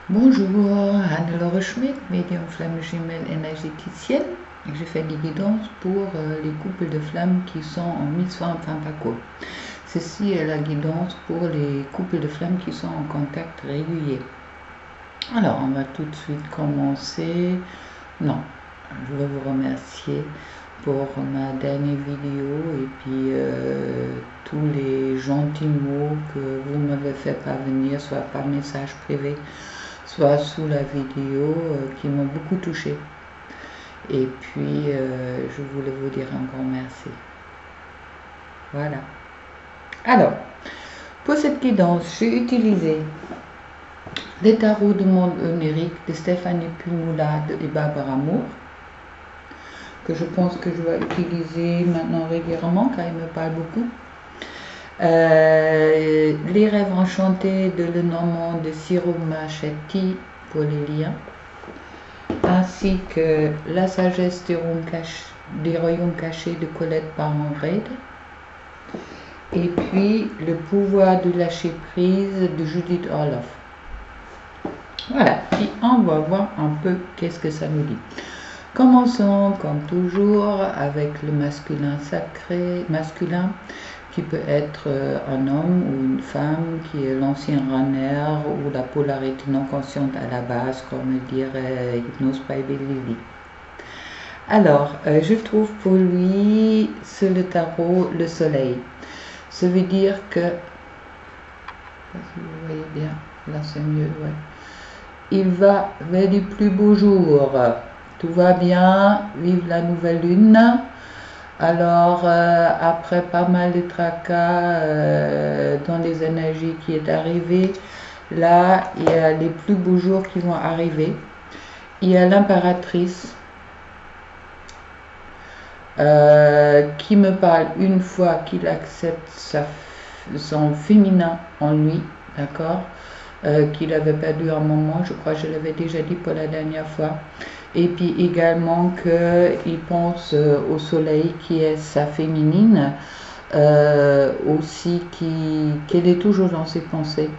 Bonjour, Anne-Laure Schmidt, médium flamme jumelle énergéticienne. Je fais des guidances pour les couples de flammes qui sont en Mitzvah Paco. Ceci est la guidance pour les couples de flammes qui sont en contact régulier. Alors, on va tout de suite commencer. Non, je veux vous remercier pour ma dernière vidéo et puis tous les gentils mots que vous m'avez fait parvenir, soit par message privé, soit sous la vidéo, qui m'ont beaucoup touché. Et puis, je voulais vous dire un grand merci. Voilà. Alors, pour cette guidance, j'ai utilisé les tarots du monde onirique de Stéphanie Pimoulade et Barbara Moore, que je pense que je vais utiliser maintenant régulièrement car ils me parlent beaucoup. Les rêves enchantés de Lenormand de Ciro Marchetti pour les liens, ainsi que la sagesse des royaumes cachés de Colette Parent-Reid, et puis le pouvoir de lâcher prise de Judith Orloff. Voilà, puis on va voir un peu qu'est-ce que ça nous dit. Commençons comme toujours avec le masculin sacré, masculin, qui peut être un homme ou une femme, qui est l'ancien runner ou la polarité non consciente à la base, comme dirait Hypnose by Lily. Alors, je trouve pour lui, sur le tarot, le soleil. Ça veut dire que, si vous voyez bien, là c'est mieux, ouais. Il va vers les plus beaux jours. Tout va bien, vive la nouvelle lune. Alors, après pas mal de tracas dans les énergies qui est arrivé, là, il y a les plus beaux jours qui vont arriver. Il y a l'impératrice qui me parle une fois qu'il accepte son féminin en lui, d'accord, qu'il avait perdu un moment, je crois que je l'avais déjà dit pour la dernière fois. Et puis également qu'il pense au soleil qui est sa féminine, aussi qu'elle est toujours dans ses pensées.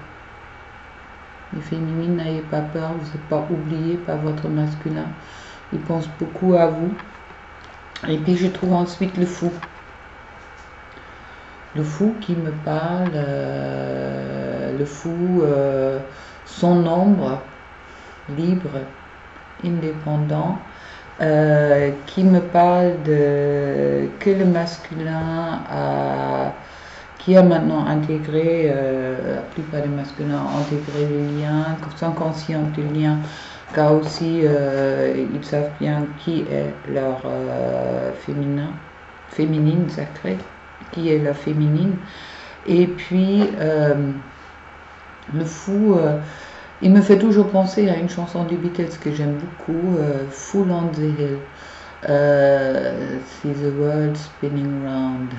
Les féminines, n'ayez pas peur, vous n'êtes pas oublié par votre masculin. Il pense beaucoup à vous. Et puis je trouve ensuite le fou. Le fou qui me parle, le fou, son ombre, libre, indépendant, qui me parle que le masculin qui a maintenant intégré, la plupart des masculins ont intégré les liens, sont conscients des liens, car aussi ils savent bien qui est leur féminine sacrée, qui est leur féminine. Et puis le fou, il me fait toujours penser à une chanson des Beatles que j'aime beaucoup, Fool on the Hill. See the world spinning round.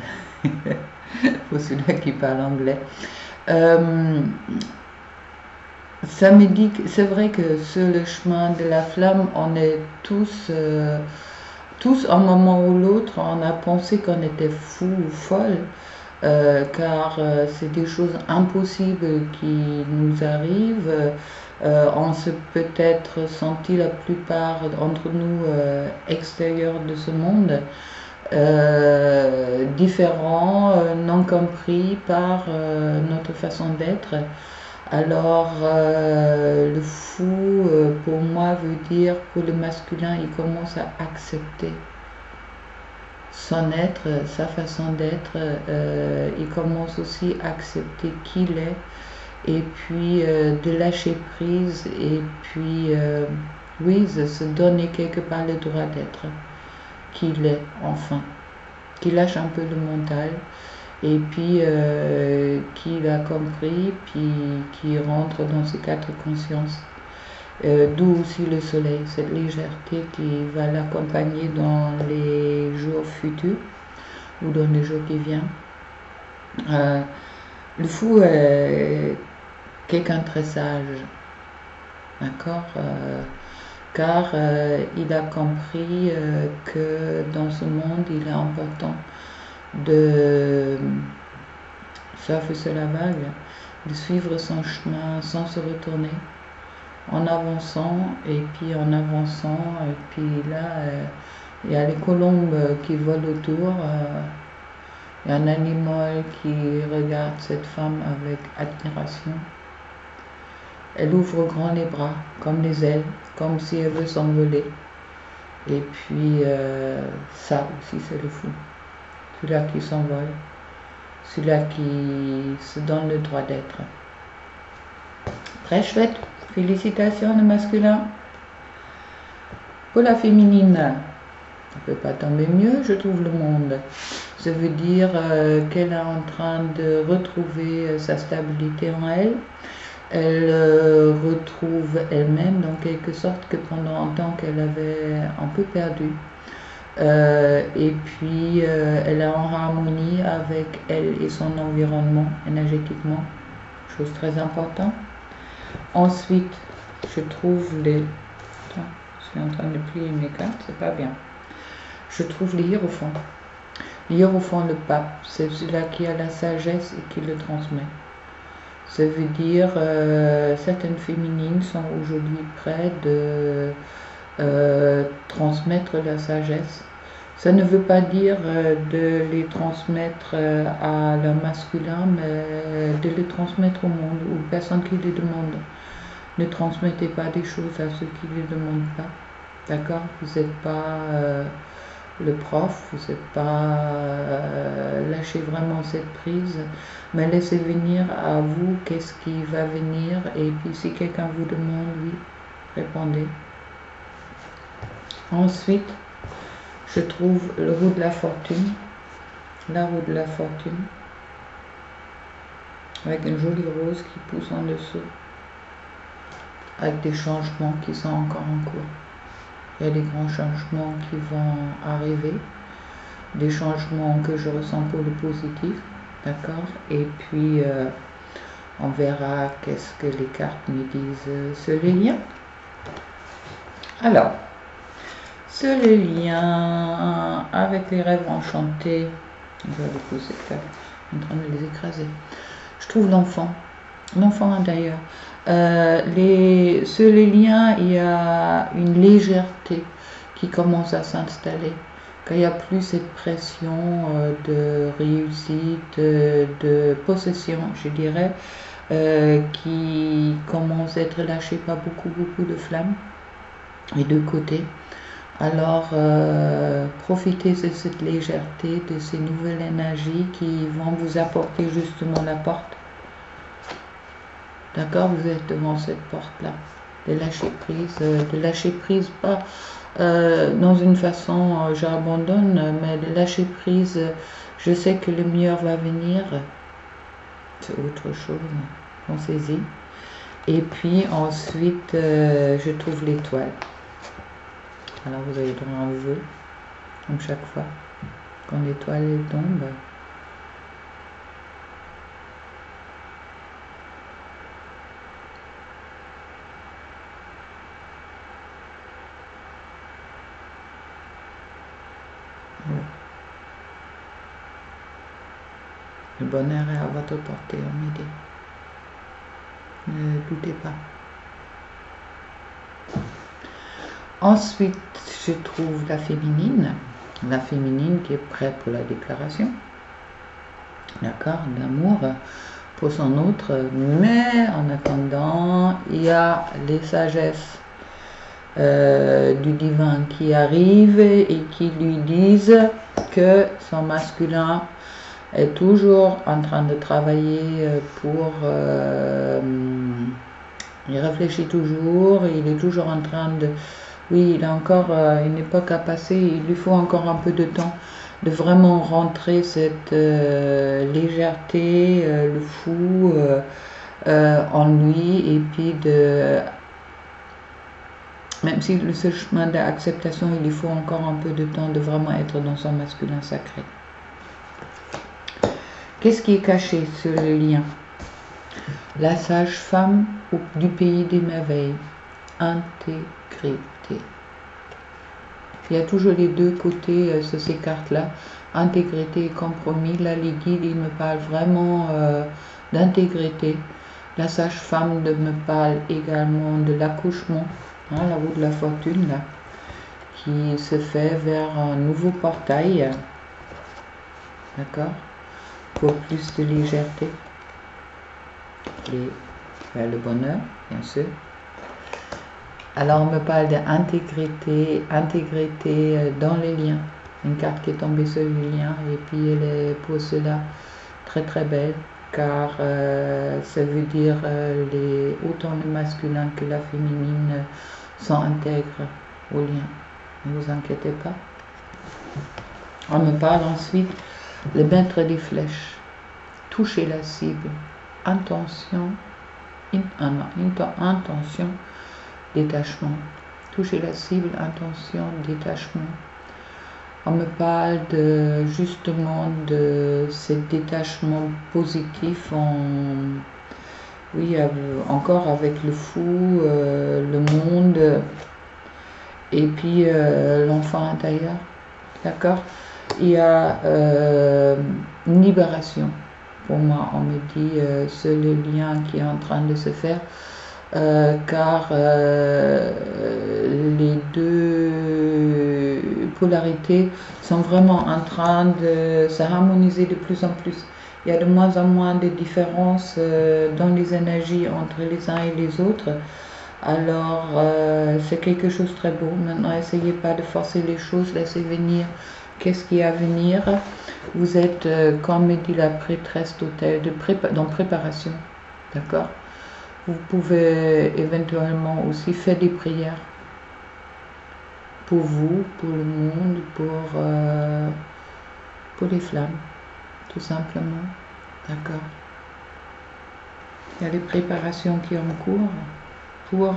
Pour celui qui parle anglais. Ça me dit que c'est vrai que sur le chemin de la flamme, on est tous, un moment ou l'autre, on a pensé qu'on était fou ou folle, car c'est des choses impossibles qui nous arrivent. On s'est peut-être senti la plupart d'entre nous extérieurs de ce monde, différents, non compris par notre façon d'être. Alors le fou, pour moi, veut dire, pour le masculin, il commence à accepter son être, sa façon d'être, il commence aussi à accepter qui il est, et puis de lâcher prise, et puis oui, de se donner quelque part le droit d'être qu'il est, enfin, qu'il lâche un peu le mental, et puis qu'il a compris, puis qu'il rentre dans ses quatre consciences. D'où aussi le soleil, cette légèreté qui va l'accompagner dans les jours futurs ou dans les jours qui viennent. Le fou est quelqu'un de très sage, d'accord, car il a compris que dans ce monde, il est important de surfer sur la vague, de suivre son chemin sans se retourner, en avançant, et puis en avançant, et puis là, il y a les colombes qui volent autour. Il y a un animal qui regarde cette femme avec admiration. Elle ouvre grand les bras, comme les ailes, comme si elle veut s'envoler. Et puis, ça aussi, c'est le fou. Celui-là qui s'envole, celui-là qui se donne le droit d'être. Très chouette. Félicitations, le masculin. Pour la féminine, ça ne peut pas tomber mieux, je trouve, le monde. Ça veut dire qu'elle est en train de retrouver sa stabilité en elle. Elle retrouve elle-même, dans quelque sorte, que pendant un temps qu'elle avait un peu perdu. Et puis, elle est en harmonie avec elle et son environnement énergétiquement. Chose très importante. Ensuite, je trouve les... Attends, je suis en train de plier mes cartes, c'est pas bien. Je trouve les hiérophants. Le hiérophant, le pape, c'est celui-là qui a la sagesse et qui le transmet. Ça veut dire certaines féminines sont aujourd'hui prêtes de transmettre la sagesse. Ça ne veut pas dire de les transmettre à leur masculin, mais de les transmettre au monde, aux personnes qui les demandent. Ne transmettez pas des choses à ceux qui ne les demandent pas. D'accord? Vous n'êtes pas le prof, vous n'êtes pas lâchez vraiment cette prise, mais laissez venir à vous qu'est-ce qui va venir, et puis si quelqu'un vous demande, oui, répondez. Ensuite, je trouve le roue de la fortune, la roue de la fortune, avec une jolie rose qui pousse en dessous, avec des changements qui sont encore en cours. Il y a des grands changements qui vont arriver, des changements que je ressens pour le positif, d'accord? Et puis, on verra qu'est-ce que les cartes me disent sur les liens. Alors, sur les liens avec les rêves enchantés, on va les poser, en train de les écraser. Je trouve l'enfant intérieur. Sur les liens, il y a une légèreté qui commence à s'installer. Quand il n'y a plus cette pression de réussite, de possession, je dirais, qui commence à être lâchée par beaucoup de flammes et de côté. Alors, profitez de cette légèreté, de ces nouvelles énergies qui vont vous apporter justement la porte. D'accord, vous êtes devant cette porte-là, de lâcher prise pas dans une façon j'abandonne, mais de lâcher prise, je sais que le meilleur va venir, c'est autre chose, pensez-y. Et puis ensuite, je trouve l'étoile. Alors vous avez droit à un vœu, comme chaque fois, quand l'étoile tombe. Le bonheur est à votre portée au midi. Ne doutez pas. Ensuite, je trouve la féminine qui est prête pour la déclaration. D'accord, l'amour pour son autre. Mais en attendant, il y a les sagesses du divin qui arrivent et qui lui disent que son masculin est toujours en train de travailler pour... il réfléchit toujours, il est toujours en train de... Oui, il a encore une époque à passer, il lui faut encore un peu de temps de vraiment rentrer cette légèreté, le fou en lui, et puis de... Même si ce chemin d'acceptation, il lui faut encore un peu de temps de vraiment être dans son masculin sacré. Qu'est-ce qui est caché sur le lien? La sage-femme du pays des merveilles. Intégrité. Il y a toujours les deux côtés sur ces cartes-là. Intégrité et compromis. Là, les guides, ils me parlent vraiment d'intégrité, La sage-femme me parle également de l'accouchement, hein, la roue de la fortune, là, qui se fait vers un nouveau portail, d'accord, pour plus de légèreté et vers le bonheur, bien sûr. Alors on me parle d'intégrité, intégrité dans les liens, une carte qui est tombée sur les liens, et puis elle est pour cela très très belle, car ça veut dire autant le masculin que la féminine sont intègres au lien. Ne vous inquiétez pas. On me parle ensuite le maître des flèches, toucher la cible, intention, intention, détachement, toucher la cible, intention, détachement. On me parle justement de ce détachement positif, oui, encore avec le fou, le monde, et puis l'enfant intérieur, d'accord. Il y a une libération. Pour moi, on me dit c'est le lien qui est en train de se faire, car les deux polarités sont vraiment en train de s'harmoniser de plus en plus. Il y a de moins en moins de différences dans les énergies entre les uns et les autres. Alors, c'est quelque chose de très beau. Maintenant, essayez pas de forcer les choses, laissez venir. Qu'est-ce qui est à venir? Vous êtes, comme me dit la prêtresse d'hôtel, dans préparation. D'accord? Vous pouvez éventuellement aussi faire des prières pour vous, pour le monde, pour les flammes, tout simplement. D'accord? Il y a des préparations qui sont en cours pour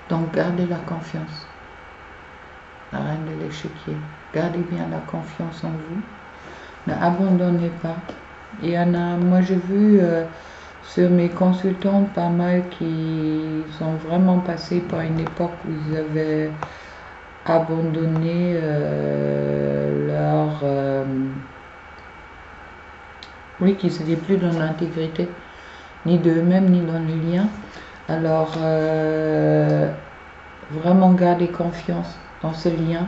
donc garder la confiance. La reine de l'échiquier. Gardez bien la confiance en vous. N'abandonnez pas. Il y en a, moi j'ai vu sur mes consultants pas mal qui sont vraiment passés par une époque où ils avaient abandonné oui, qu'ils n'étaient plus dans l'intégrité, ni d'eux-mêmes, ni dans les liens. Alors, vraiment garder confiance dans ce lien.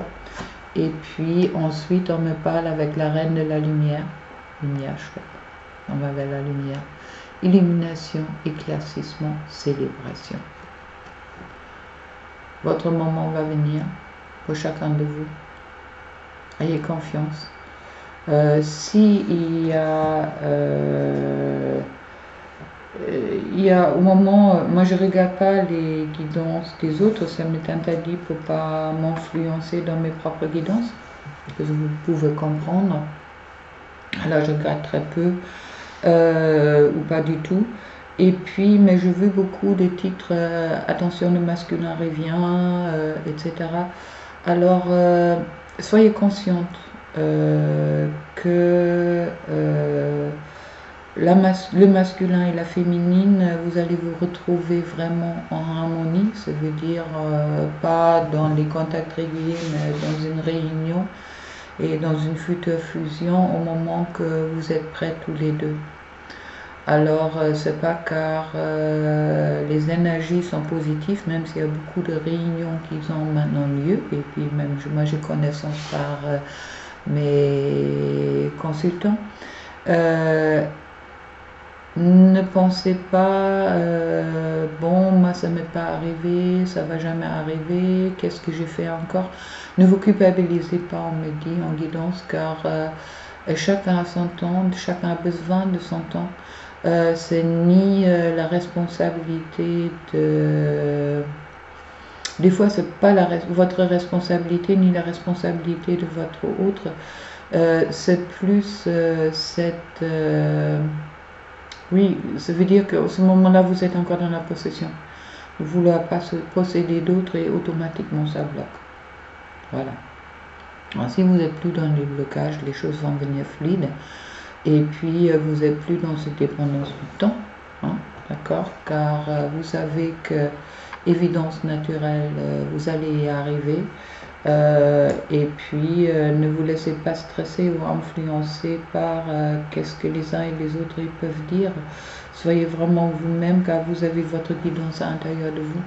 Et puis ensuite, on me parle avec la reine de la lumière. Lumière, je crois. On va vers la lumière. Illumination, éclaircissement, célébration. Votre moment va venir pour chacun de vous. Ayez confiance. S'il y a au moment, moi je regarde pas les guidances des autres, ça m'est interdit pour pas m'influencer dans mes propres guidances, que vous pouvez comprendre. Alors je regarde très peu ou pas du tout. Et puis, mais je veux beaucoup de titres, attention le masculin revient, etc. Alors soyez consciente que le masculin et la féminine, vous allez vous retrouver vraiment en harmonie, ça veut dire pas dans les contacts réguliers, mais dans une réunion et dans une future fusion au moment que vous êtes prêts tous les deux. Alors, c'est pas car les énergies sont positives, même s'il y a beaucoup de réunions qui ont maintenant lieu, et puis même moi j'ai connaissance par mes consultants. Ne pensez pas, bon, moi ça m'est pas arrivé, ça va jamais arriver, qu'est-ce que j'ai fait encore? Ne vous culpabilisez pas, on me dit, en guidance, car chacun a son temps, chacun a besoin de son temps. C'est ni la responsabilité de... Des fois, c'est pas votre responsabilité, ni la responsabilité de votre autre. C'est plus cette... oui, ça veut dire qu'à ce moment-là, vous êtes encore dans la possession. Vous ne voulez pas se posséder d'autres et automatiquement ça bloque. Voilà. Alors, si vous n'êtes plus dans les blocages, les choses vont venir fluides. Et puis, vous n'êtes plus dans cette dépendance du temps. Hein, d'accord? Car vous savez que, évidence naturelle, vous allez y arriver. Et puis, ne vous laissez pas stresser ou influencer par qu'est-ce que les uns et les autres ils peuvent dire. Soyez vraiment vous-même, car vous avez votre guidance à l'intérieur de vous.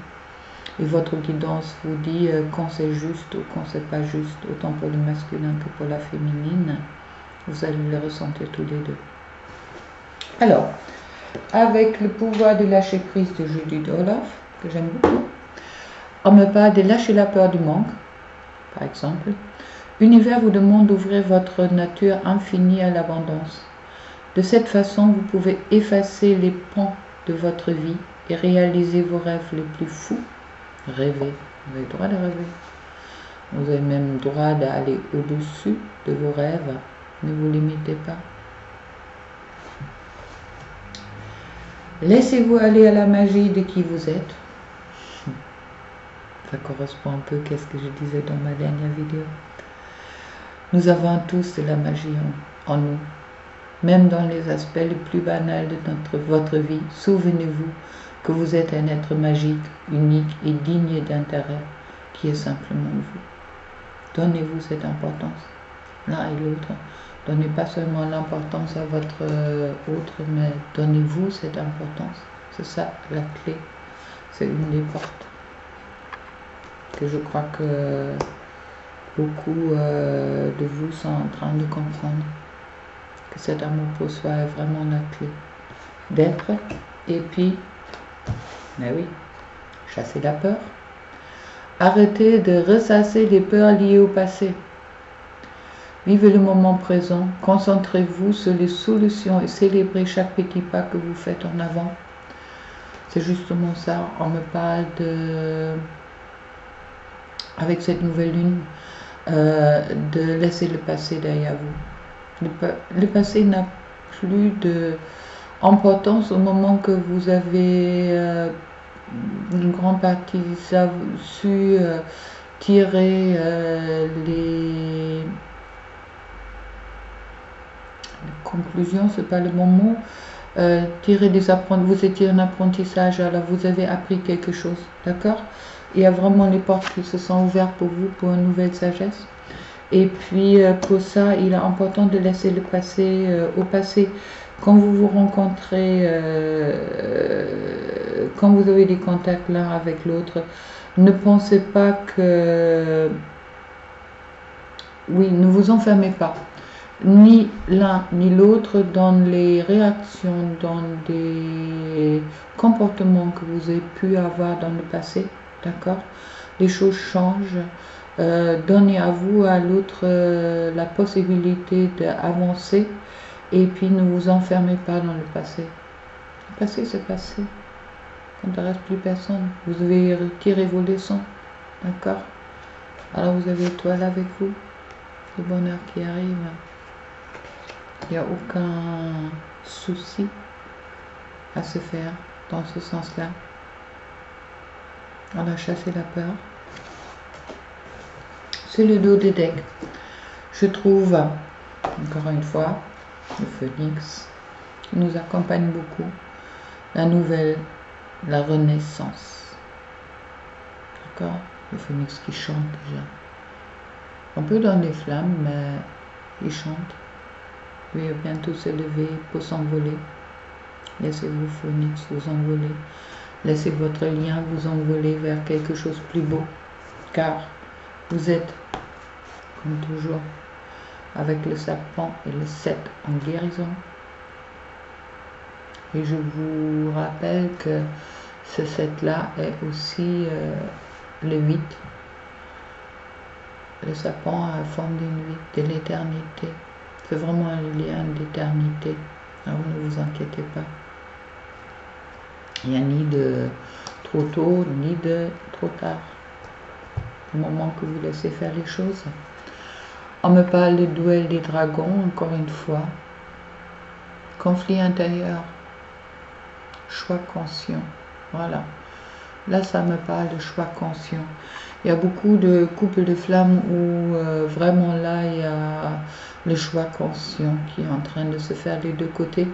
Et votre guidance vous dit quand c'est juste ou quand c'est pas juste, autant pour le masculin que pour la féminine. Vous allez le ressentir tous les deux. Alors, avec le pouvoir de lâcher prise de Judith Olaf, que j'aime beaucoup, on me parle de lâcher la peur du manque, par exemple. L'univers vous demande d'ouvrir votre nature infinie à l'abondance. De cette façon, vous pouvez effacer les pans de votre vie et réaliser vos rêves les plus fous. Rêvez, vous avez le droit de rêver. Vous avez même le droit d'aller au-dessus de vos rêves. Ne vous limitez pas. Laissez-vous aller à la magie de qui vous êtes. Ça correspond un peu à ce que je disais dans ma dernière vidéo. Nous avons tous de la magie en nous. Même dans les aspects les plus banals de votre vie, souvenez-vous que vous êtes un être magique, unique et digne d'intérêt, qui est simplement vous. Donnez-vous cette importance, l'un et l'autre. Donnez pas seulement l'importance à votre autre, mais donnez-vous cette importance. C'est ça la clé. C'est une des portes que je crois que beaucoup de vous sont en train de comprendre. Que cet amour pour soi est vraiment la clé d'être. Et puis, mais oui, chasser la peur. Arrêtez de ressasser les peurs liées au passé. Vivez le moment présent, concentrez-vous sur les solutions et célébrez chaque petit pas que vous faites en avant. C'est justement ça, on me parle de, avec cette nouvelle lune, de laisser le passé derrière vous. Le passé n'a plus d'importance au moment que vous avez une grande partie su tirer les conclusions, c'est pas le bon mot, tirer des apprentissages, vous étiez en apprentissage, alors vous avez appris quelque chose, d'accord? Il y a vraiment les portes qui se sont ouvertes pour vous, pour une nouvelle sagesse. Et puis pour ça, il est important de laisser le passé au passé. Quand vous vous rencontrez, quand vous avez des contacts l'un avec l'autre, ne pensez pas que... Oui, ne vous enfermez pas. Ni l'un ni l'autre dans les réactions, dans des comportements que vous avez pu avoir dans le passé, d'accord? Les choses changent. Donnez à vous, à l'autre, la possibilité d'avancer et puis ne vous enfermez pas dans le passé. Le passé, c'est passé. Quand il ne reste plus personne, vous devez retirer vos leçons, d'accord? Alors vous avez l'étoile avec vous, le bonheur qui arrive. Il n'y a aucun souci à se faire dans ce sens-là. On a chassé la peur. C'est le dos des decks. Je trouve, encore une fois, le phénix qui nous accompagne beaucoup, la nouvelle, la renaissance. D'accord? Le phénix qui chante déjà. Un peu dans les flammes, mais il chante. Il va bientôt se lever pour s'envoler. Laissez-vous, phénix, vous envoler. Laissez votre lien vous envoler vers quelque chose de plus beau. Car vous êtes, comme toujours, avec le serpent et le 7 en guérison. Et je vous rappelle que ce 7-là est aussi le 8. Le serpent a la forme d'une 8, de l'éternité. C'est vraiment un lien d'éternité. Alors ne vous inquiétez pas. Il n'y a ni de trop tôt, ni de trop tard. Au moment que vous laissez faire les choses. On me parle de duel des dragons, encore une fois. Conflit intérieur. Choix conscient. Voilà. Là, ça me parle de choix conscient. Il y a beaucoup de couples de flammes où vraiment là, il y a le choix conscient qui est en train de se faire des deux côtés.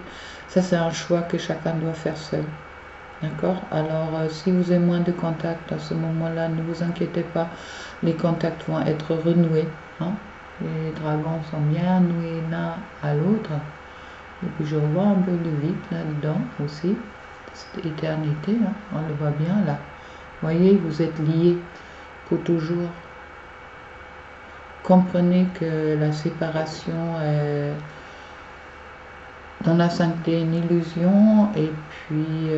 Ça, c'est un choix que chacun doit faire seul. D'accord? Alors, si vous avez moins de contacts à ce moment-là, ne vous inquiétez pas, les contacts vont être renoués. Hein? Les dragons sont bien noués l'un à l'autre. Et puis, je vois un peu le vide là-dedans aussi. Cette éternité, hein? On le voit bien là. Vous voyez, vous êtes liés pour toujours. Comprenez que la séparation est dans la sainteté une illusion, et puis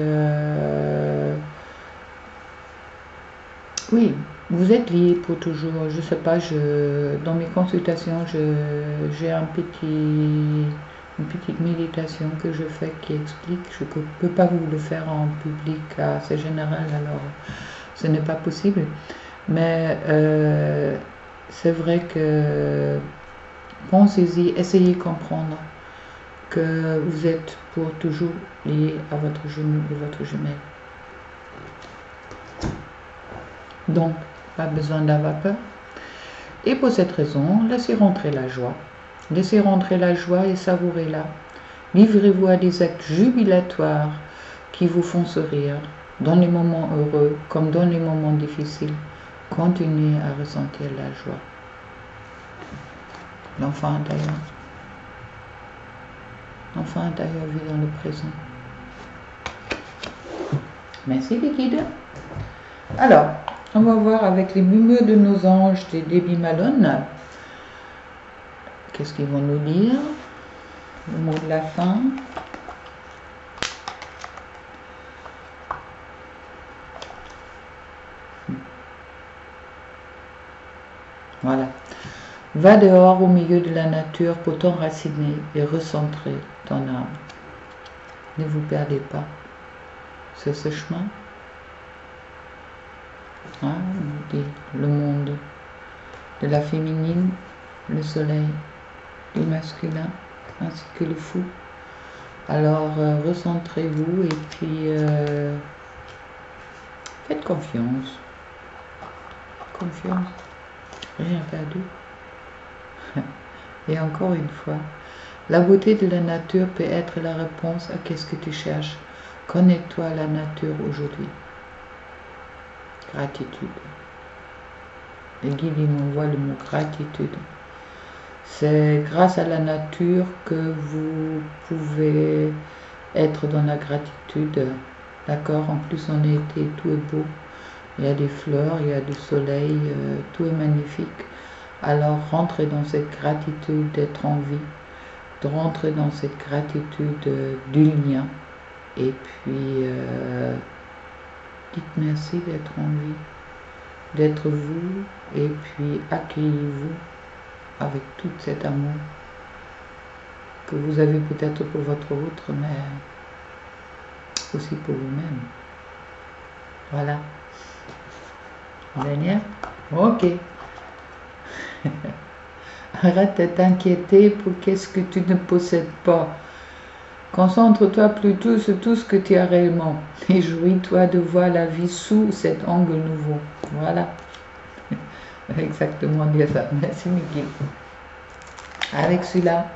oui, vous êtes liés pour toujours. Je sais pas, dans mes consultations, j'ai une petite méditation que je fais qui explique. Je ne peux pas vous le faire en public, c'est général, alors ce n'est pas possible. Mais c'est vrai que pensez-y, essayez de comprendre que vous êtes pour toujours lié à votre genou et votre jumelle. Donc, pas besoin d'avoir peur. Et pour cette raison, laissez rentrer la joie. Laissez rentrer la joie et savourez-la. Livrez-vous à des actes jubilatoires qui vous font sourire, dans les moments heureux comme dans les moments difficiles. Continuez à ressentir la joie. L'enfant intérieur. L'enfant intérieur vit dans le présent. Merci les guides. Alors, on va voir avec les murmures de nos anges des Debbie Malone. Qu'est-ce qu'ils vont nous dire? Le mot de la fin. Voilà. Va dehors au milieu de la nature pour t'enraciner et recentrer ton âme. Ne vous perdez pas. C'est ce chemin. Hein, on dit le monde de la féminine, le soleil, du masculin, ainsi que le fou. Alors, recentrez-vous et puis faites confiance. Confiance. Rien perdu. Et encore une fois, la beauté de la nature peut être la réponse à qu'est-ce que tu cherches. Connecte-toi à la nature aujourd'hui. Gratitude. Les guides m'envoient le mot gratitude. C'est grâce à la nature que vous pouvez être dans la gratitude. D'accord? En plus, en été, tout est beau. Il y a des fleurs, il y a du soleil, tout est magnifique. Alors, rentrez dans cette gratitude d'être en vie, de rentrer dans cette gratitude du lien. Et puis, dites merci d'être en vie, d'être vous, et puis accueillez-vous avec tout cet amour que vous avez peut-être pour votre autre, mais aussi pour vous-même. Voilà. Dernière? Ok. Arrête de t'inquiéter pour qu'est-ce que tu ne possèdes pas. Concentre-toi plutôt sur tout ce que tu as réellement et jouis-toi de voir la vie sous cet angle nouveau. Voilà. Exactement dire ça. Merci Mickey. Avec celui-là,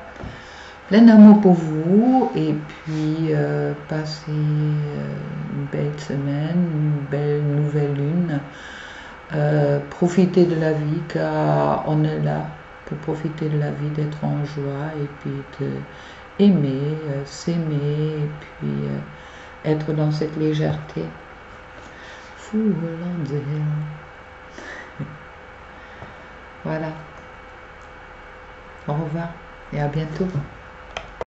plein d'amour pour vous et puis passez une belle semaine, une belle nouvelle lune. Profitez de la vie car on est là pour profiter de la vie, d'être en joie et puis de aimer, s'aimer et puis être dans cette légèreté. Fou hollandais. Voilà. Au revoir et à bientôt.